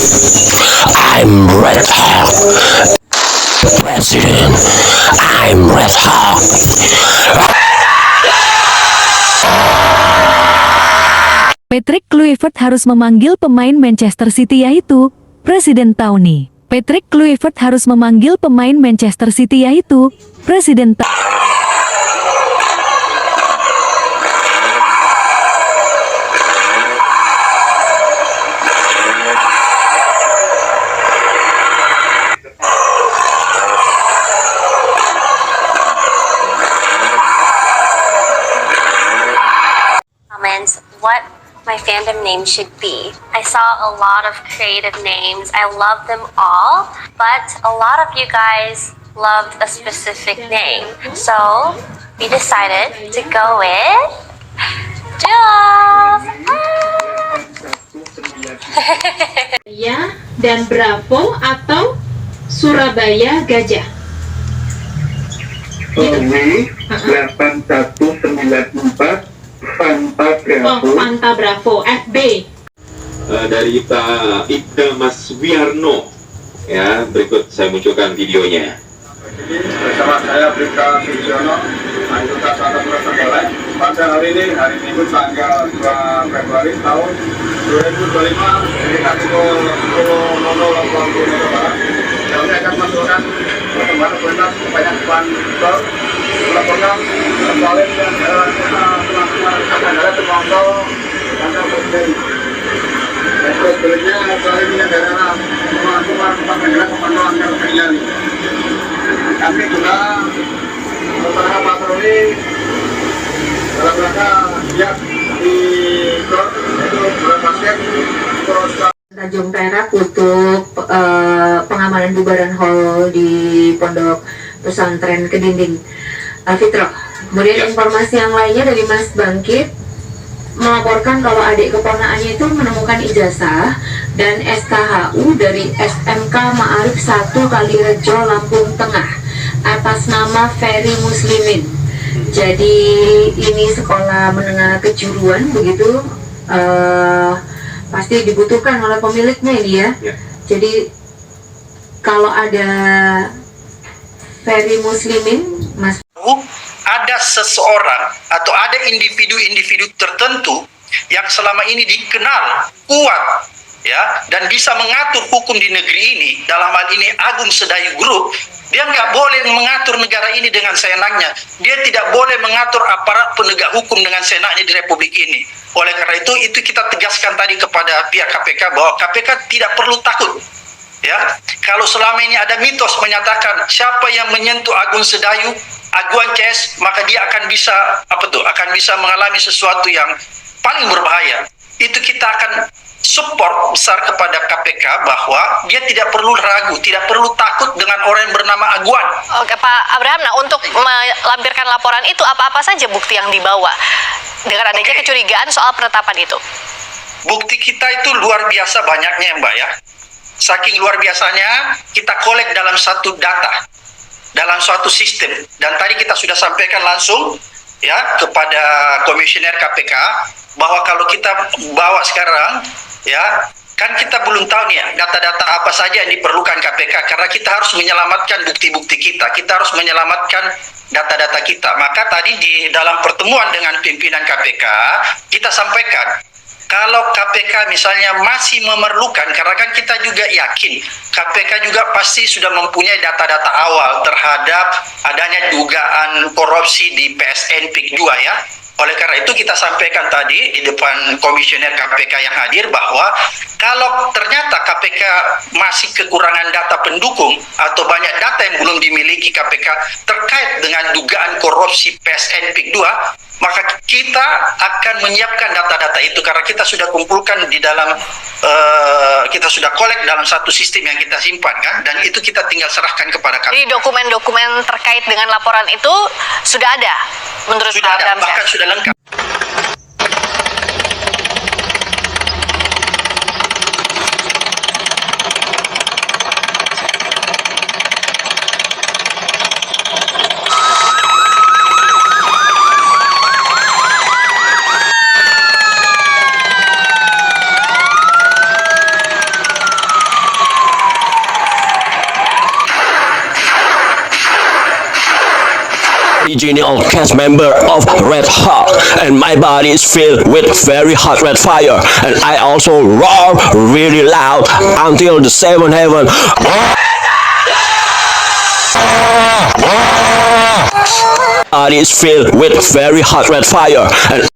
I'm Red Hawk, President. I'm Red Hawk. Patrick Kluivert harus memanggil pemain Manchester City yaitu Presiden Townie. Patrick Kluivert harus memanggil pemain Manchester City yaitu Presiden Comments what my fandom name should be. I saw a lot of creative names. I love them all, but a lot of you guys loved a specific name. So we decided to go with Jules. Ya, dan Bravo atau Surabaya Gajah. OW 8194 Fanta Bravo. Fanta Bravo, FB. Dari Pak Ibda Mas Wiarno. Ya, berikut saya munculkan videonya. Bersama saya Bribka Sujono, anggota Santa Cruz Tenggalek. Pada hari ini, hari Minggu tanggal 2 Februari tahun 2025, sekitar pukul 10.00 waktu Indonesia Barat. Kami akan masukkan perkembangan kualitas kebanyakan tol melaporkan kembali dan melakukan kendala terpantau tanggal presiden. Dan sebelumnya kali ini adalah melakukan kendala pemantauan terkendali. Kami juga bersama patroli dalam rangka siap di KOR, yaitu bulan basket terus Tanjung Perak untuk pengamanan bubaran hall di Pondok Pesantren Kedinding Fitrah. Kemudian informasi yang lainnya dari Mas Bangkit melaporkan kalau adik keponakannya itu menemukan ijazah dan SKHU dari SMK Ma'arif 1 Kalirejo, Lampung Tengah atas nama Ferry Muslimin. Jadi ini sekolah menengah kejuruan begitu, pasti dibutuhkan oleh pemiliknya ini ya. Jadi kalau ada Ferry Muslimin, Mas, ada seseorang atau ada individu-individu tertentu yang selama ini dikenal kuat ya dan bisa mengatur hukum di negeri ini, dalam hal ini Agung Sedayu Group. Dia nggak boleh mengatur negara ini dengan seenaknya. Dia tidak boleh mengatur aparat penegak hukum dengan seenaknya di Republik ini. Oleh karena itu kita tegaskan tadi kepada pihak KPK bahwa KPK tidak perlu takut. Ya, kalau selama ini ada mitos menyatakan siapa yang menyentuh Agung Sedayu, Aguan CS, maka dia akan bisa mengalami sesuatu yang paling berbahaya. Itu kita akan support besar kepada KPK bahwa dia tidak perlu ragu, tidak perlu takut dengan orang yang bernama Aguan. Oke Pak Abraham, nah untuk melampirkan laporan itu apa-apa saja bukti yang dibawa dengan adanya kecurigaan soal penetapan itu? Bukti kita itu luar biasa banyaknya Mbak ya. Saking luar biasanya kita kolek dalam satu data, dalam suatu sistem. Dan tadi kita sudah sampaikan langsung ya kepada komisioner KPK bahwa kalau kita bawa sekarang ya kan kita belum tahu nih ya data-data apa saja yang diperlukan KPK, karena kita harus menyelamatkan bukti-bukti kita harus menyelamatkan data-data kita. Maka tadi di dalam pertemuan dengan pimpinan KPK kita sampaikan kalau KPK misalnya masih memerlukan, karena kan kita juga yakin KPK juga pasti sudah mempunyai data-data awal terhadap adanya dugaan korupsi di PSN PIK 2 ya. Oleh karena itu kita sampaikan tadi di depan komisioner KPK yang hadir bahwa kalau ternyata KPK masih kekurangan data pendukung atau banyak data yang belum dimiliki KPK terkait dengan dugaan korupsi PSN PIK 2, maka kita akan menyiapkan data-data itu karena kita sudah kumpulkan di dalam kita sudah kolek dalam satu sistem yang kita simpan kan, dan itu kita tinggal serahkan kepada KPK. Jadi dokumen-dokumen terkait dengan laporan itu sudah ada menurut Sudah Pak ada, Abraham? bahkan sudah lengkap. original cast member of Red Hawk, and my body is filled with very hot red fire, and I also roar really loud until the seventh heaven. Body is filled with very hot red fire, and